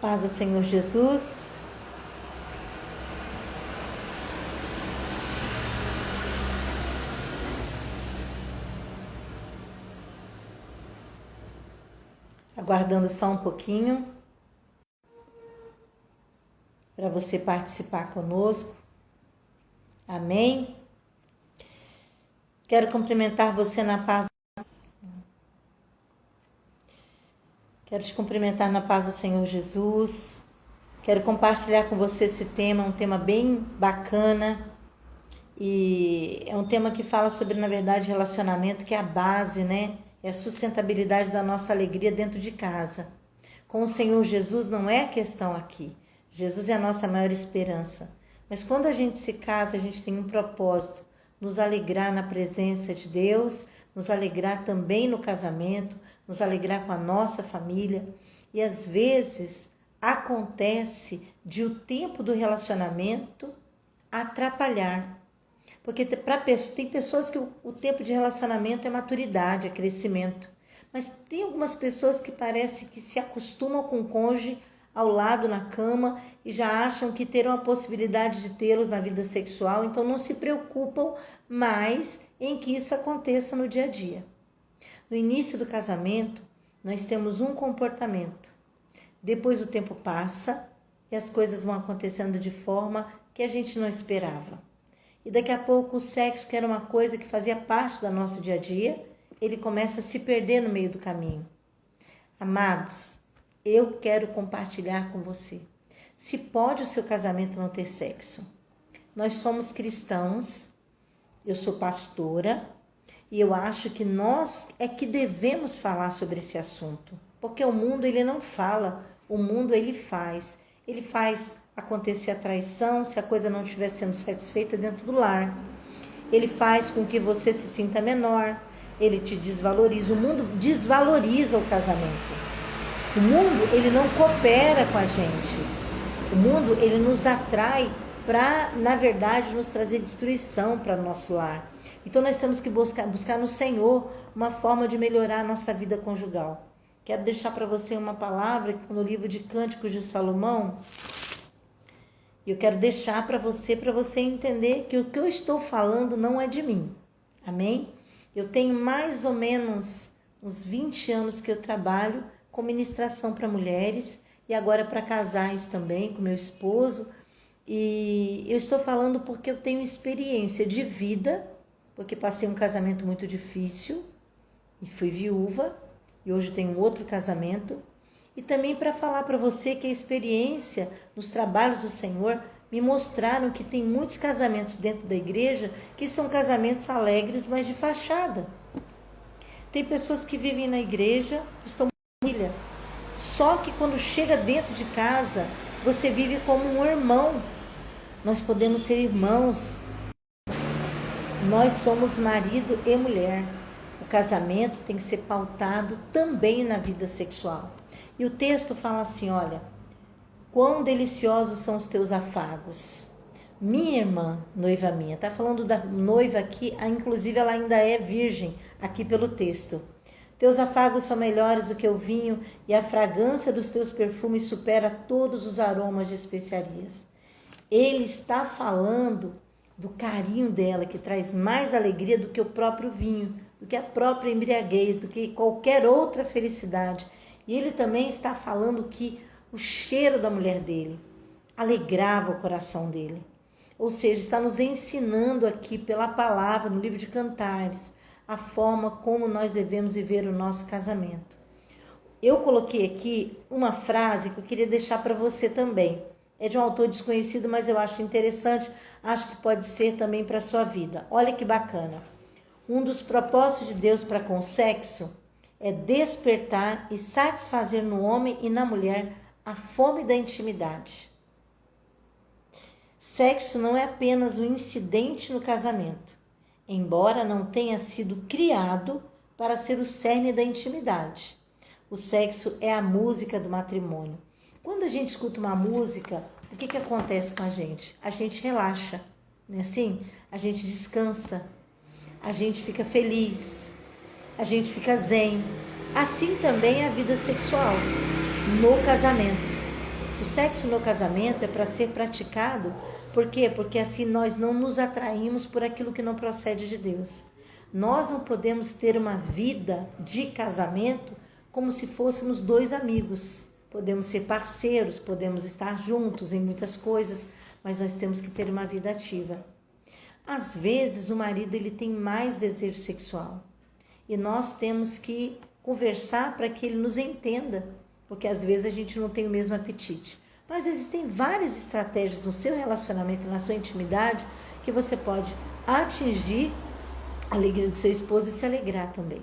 Paz do Senhor Jesus. Aguardando só um pouquinho para você participar conosco. Amém? Quero cumprimentar você na paz. Quero te cumprimentar na paz do Senhor Jesus. Quero compartilhar com você esse tema, um tema bem bacana. E é um tema que fala sobre, na verdade, relacionamento, que é a base, né? É a sustentabilidade da nossa alegria dentro de casa. Com o Senhor Jesus não é a questão aqui. Jesus é a nossa maior esperança. Mas quando a gente se casa, a gente tem um propósito, nos alegrar na presença de Deus, nos alegrar também no casamento, nos alegrar com a nossa família. E às vezes acontece de o tempo do relacionamento atrapalhar. Porque tem pessoas que o tempo de relacionamento é maturidade, é crescimento. Mas tem algumas pessoas que parece que se acostumam com o cônjuge ao lado na cama e já acham que terão a possibilidade de tê-los na vida sexual, então não se preocupam mais em que isso aconteça no dia a dia. No início do casamento, nós temos um comportamento. Depois o tempo passa e as coisas vão acontecendo de forma que a gente não esperava. E daqui a pouco o sexo, que era uma coisa que fazia parte do nosso dia a dia, ele começa a se perder no meio do caminho. Amados, eu quero compartilhar com você. Se pode o seu casamento não ter sexo? Nós somos cristãos, eu sou pastora, e eu acho que nós é que devemos falar sobre esse assunto. Porque o mundo, ele não fala, o mundo, ele faz. Ele faz acontecer a traição se a coisa não estiver sendo satisfeita dentro do lar. Ele faz com que você se sinta menor, ele te desvaloriza. O mundo desvaloriza o casamento. O mundo, ele não coopera com a gente. O mundo, ele nos atrai para, na verdade, nos trazer destruição para o nosso lar. Então nós temos que buscar no Senhor uma forma de melhorar a nossa vida conjugal. Quero deixar para você uma palavra que está no livro de Cânticos de Salomão. E eu quero deixar para você entender que o que eu estou falando não é de mim. Amém? Eu tenho mais ou menos uns 20 anos que eu trabalho com ministração para mulheres e agora para casais também, com meu esposo. E eu estou falando porque eu tenho experiência de vida, porque passei um casamento muito difícil e fui viúva e hoje tenho outro casamento. E também para falar para você que a experiência nos trabalhos do Senhor me mostraram que tem muitos casamentos dentro da igreja que são casamentos alegres, mas de fachada. Tem pessoas que vivem na igreja, estão em família, só que quando chega dentro de casa, você vive como um irmão. Nós podemos ser irmãos. Nós somos marido e mulher. O casamento tem que ser pautado também na vida sexual. E o texto fala assim, olha, quão deliciosos são os teus afagos. Minha irmã, noiva minha, está falando da noiva aqui, inclusive ela ainda é virgem, aqui pelo texto. Teus afagos são melhores do que o vinho e a fragrância dos teus perfumes supera todos os aromas de especiarias. Ele está falando do carinho dela, que traz mais alegria do que o próprio vinho, do que a própria embriaguez, do que qualquer outra felicidade. E ele também está falando que o cheiro da mulher dele alegrava o coração dele. Ou seja, está nos ensinando aqui pela palavra, no livro de Cantares, a forma como nós devemos viver o nosso casamento. Eu coloquei aqui uma frase que eu queria deixar para você também. É de um autor desconhecido, mas eu acho interessante, acho que pode ser também para a sua vida. Olha que bacana. Um dos propósitos de Deus para com o sexo é despertar e satisfazer no homem e na mulher a fome da intimidade. Sexo não é apenas um incidente no casamento, embora não tenha sido criado para ser o cerne da intimidade. O sexo é a música do matrimônio. Quando a gente escuta uma música, o que acontece com a gente? A gente relaxa, não é assim? A gente descansa, a gente fica feliz, a gente fica zen. Assim também é a vida sexual no casamento. O sexo no casamento é para ser praticado, por quê? Porque assim nós não nos atraímos por aquilo que não procede de Deus. Nós não podemos ter uma vida de casamento como se fôssemos dois amigos. Podemos ser parceiros, podemos estar juntos em muitas coisas, mas nós temos que ter uma vida ativa. Às vezes o marido ele tem mais desejo sexual e nós temos que conversar para que ele nos entenda, porque às vezes a gente não tem o mesmo apetite. Mas existem várias estratégias no seu relacionamento, na sua intimidade, que você pode atingir a alegria do seu esposo e se alegrar também.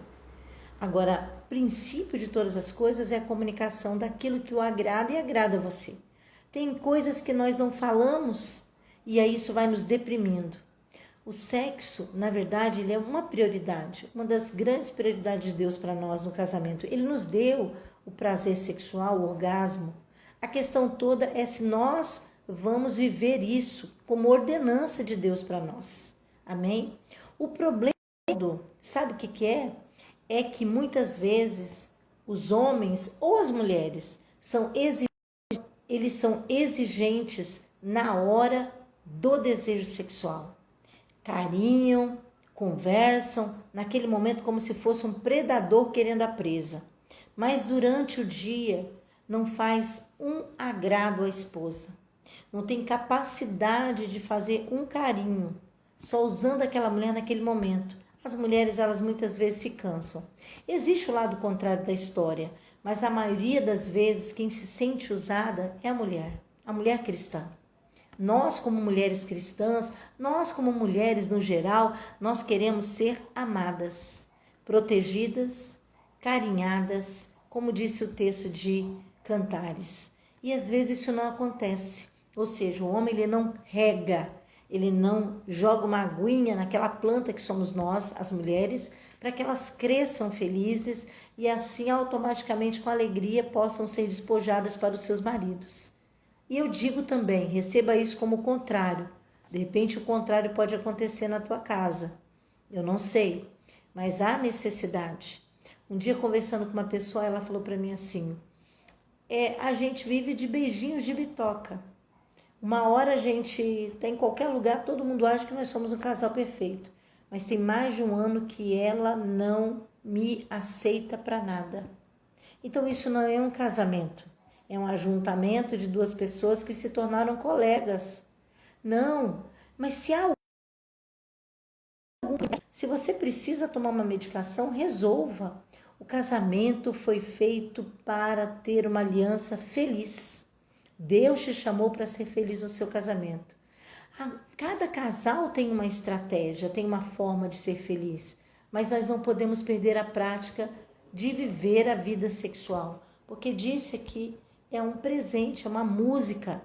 Agora, o princípio de todas as coisas é a comunicação daquilo que o agrada e agrada a você. Tem coisas que nós não falamos e aí isso vai nos deprimindo. O sexo, na verdade, ele é uma prioridade, uma das grandes prioridades de Deus para nós no casamento. Ele nos deu o prazer sexual, o orgasmo. A questão toda é se nós vamos viver isso como ordenança de Deus para nós. Amém? O problema, sabe o que é? É que muitas vezes os homens ou as mulheres eles são exigentes na hora do desejo sexual. Carinham, conversam, naquele momento como se fosse um predador querendo a presa. Mas durante o dia não faz um agrado à esposa. Não tem capacidade de fazer um carinho, só usando aquela mulher naquele momento. As mulheres, elas muitas vezes se cansam. Existe o lado contrário da história, mas a maioria das vezes quem se sente usada é a mulher cristã. Nós, como mulheres cristãs, nós, como mulheres no geral, nós queremos ser amadas, protegidas, carinhadas, como disse o texto de Cantares. E às vezes isso não acontece. Ou seja, o homem ele não rega, ele não joga uma aguinha naquela planta que somos nós, as mulheres, para que elas cresçam felizes e assim automaticamente com alegria possam ser despojadas para os seus maridos. E eu digo também, receba isso como o contrário. De repente o contrário pode acontecer na tua casa. Eu não sei, mas há necessidade. Um dia conversando com uma pessoa, ela falou para mim assim, a gente vive de beijinhos de bitoca. Uma hora a gente está em qualquer lugar, todo mundo acha que nós somos um casal perfeito. Mas tem mais de um ano que ela não me aceita para nada. Então isso não é um casamento. É um ajuntamento de duas pessoas que se tornaram colegas. Não, mas se você precisa tomar uma medicação, resolva. O casamento foi feito para ter uma aliança feliz. Deus te chamou para ser feliz no seu casamento. Cada casal tem uma estratégia, tem uma forma de ser feliz, mas nós não podemos perder a prática de viver a vida sexual, porque disse aqui é um presente, é uma música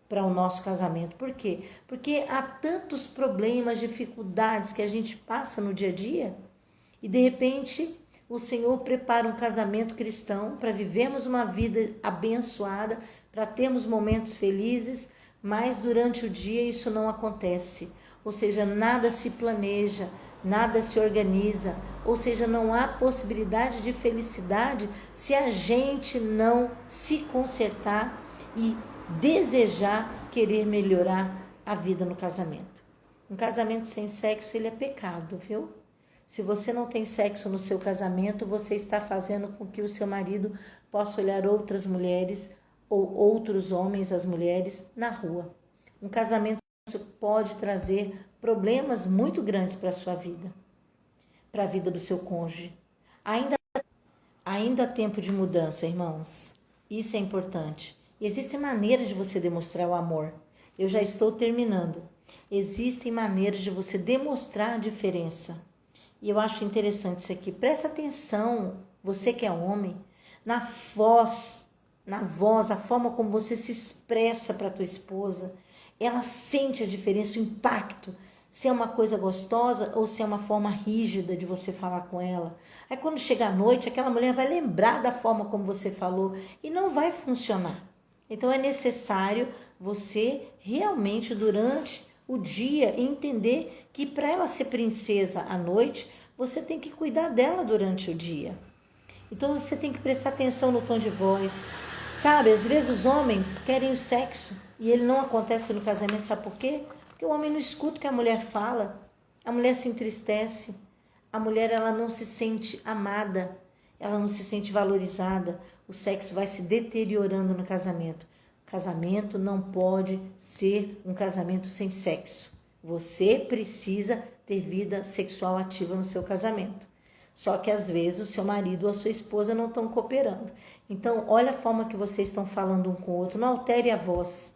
para o nosso casamento. Por quê? Porque há tantos problemas, dificuldades que a gente passa no dia a dia e de repente o Senhor prepara um casamento cristão para vivermos uma vida abençoada, para termos momentos felizes, mas durante o dia isso não acontece. Ou seja, nada se planeja, nada se organiza, ou seja, não há possibilidade de felicidade se a gente não se consertar e desejar querer melhorar a vida no casamento. Um casamento sem sexo, ele é pecado, viu? Se você não tem sexo no seu casamento, você está fazendo com que o seu marido possa olhar outras mulheres ou outros homens, as mulheres, na rua. Um casamento pode trazer problemas muito grandes para a sua vida, para a vida do seu cônjuge. Ainda há tempo de mudança, irmãos. Isso é importante. Existem maneiras de você demonstrar o amor. Eu já estou terminando. Existem maneiras de você demonstrar a diferença. E eu acho interessante isso aqui. Presta atenção, você que é homem, na voz, a forma como você se expressa para a tua esposa. Ela sente a diferença, o impacto. Se é uma coisa gostosa ou se é uma forma rígida de você falar com ela. Aí quando chega a noite, aquela mulher vai lembrar da forma como você falou e não vai funcionar. Então é necessário você realmente durante o dia entender que para ela ser princesa à noite, você tem que cuidar dela durante o dia. Então você tem que prestar atenção no tom de voz. Sabe, às vezes os homens querem o sexo e ele não acontece no casamento, sabe por quê? Porque o homem não escuta o que a mulher fala, a mulher se entristece, a mulher ela não se sente amada, ela não se sente valorizada, o sexo vai se deteriorando no casamento. O casamento não pode ser um casamento sem sexo. Você precisa ter vida sexual ativa no seu casamento. Só que às vezes o seu marido ou a sua esposa não estão cooperando. Então, olha a forma que vocês estão falando um com o outro. Não altere a voz.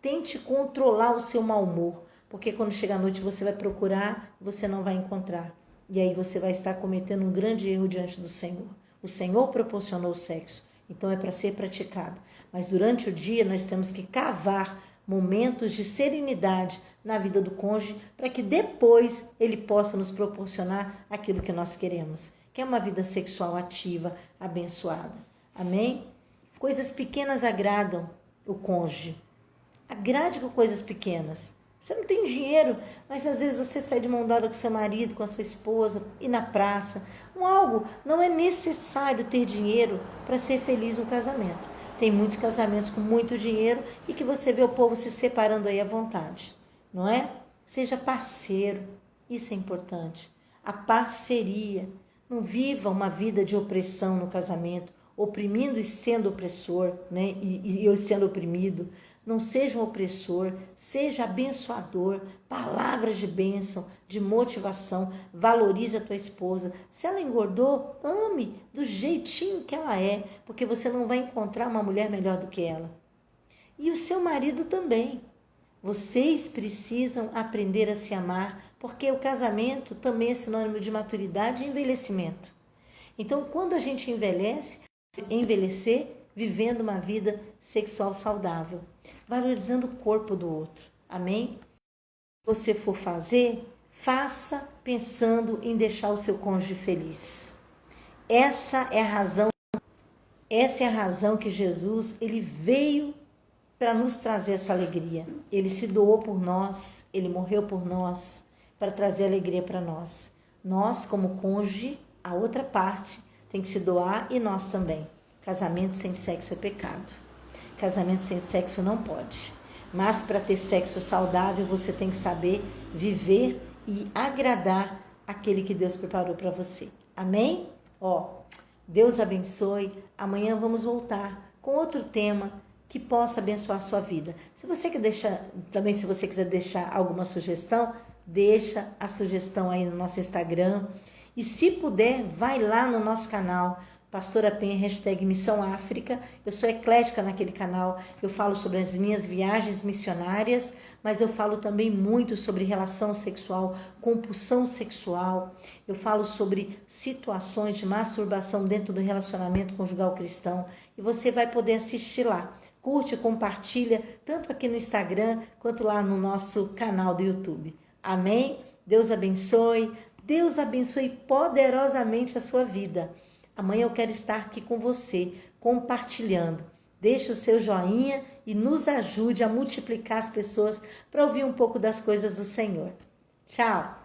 Tente controlar o seu mau humor. Porque quando chega a noite você vai procurar, você não vai encontrar. E aí você vai estar cometendo um grande erro diante do Senhor. O Senhor proporcionou o sexo. Então é para ser praticado. Mas durante o dia nós temos que cavar momentos de serenidade na vida do cônjuge, para que depois ele possa nos proporcionar aquilo que nós queremos, que é uma vida sexual ativa, abençoada. Amém? Coisas pequenas agradam o cônjuge. Agrade com coisas pequenas. Você não tem dinheiro, mas às vezes você sai de mão dada com seu marido, com a sua esposa, ir na praça. Não é necessário ter dinheiro para ser feliz no casamento. Tem muitos casamentos com muito dinheiro e que você vê o povo se separando aí à vontade, não é? Seja parceiro, isso é importante. A parceria. Não viva uma vida de opressão no casamento, oprimindo e sendo opressor, né? E eu sendo oprimido. Não seja um opressor, seja abençoador, palavras de bênção, de motivação, valorize a tua esposa. Se ela engordou, ame do jeitinho que ela é, porque você não vai encontrar uma mulher melhor do que ela. E o seu marido também. Vocês precisam aprender a se amar, porque o casamento também é sinônimo de maturidade e envelhecimento. Então, quando a gente envelhecer vivendo uma vida sexual saudável, valorizando o corpo do outro. Amém? Se você for fazer, faça pensando em deixar o seu cônjuge feliz. Essa é a razão que Jesus ele veio para nos trazer essa alegria. Ele se doou por nós, ele morreu por nós, para trazer alegria para nós. Nós, como cônjuge, a outra parte tem que se doar e nós também. Casamento sem sexo é pecado. Casamento sem sexo não pode. Mas para ter sexo saudável, você tem que saber viver e agradar aquele que Deus preparou para você. Amém? Deus abençoe. Amanhã vamos voltar com outro tema que possa abençoar a sua vida. Se você quiser deixar alguma sugestão, deixa a sugestão aí no nosso Instagram. E se puder, vai lá no nosso canal, Pastora Penha, #Missão África. Eu sou eclética naquele canal, eu falo sobre as minhas viagens missionárias, mas eu falo também muito sobre relação sexual, compulsão sexual. Eu falo sobre situações de masturbação dentro do relacionamento conjugal cristão. E você vai poder assistir lá. Curte, compartilha, tanto aqui no Instagram, quanto lá no nosso canal do YouTube. Amém? Deus abençoe. Deus abençoe poderosamente a sua vida. Amanhã eu quero estar aqui com você, compartilhando. Deixe o seu joinha e nos ajude a multiplicar as pessoas para ouvir um pouco das coisas do Senhor. Tchau!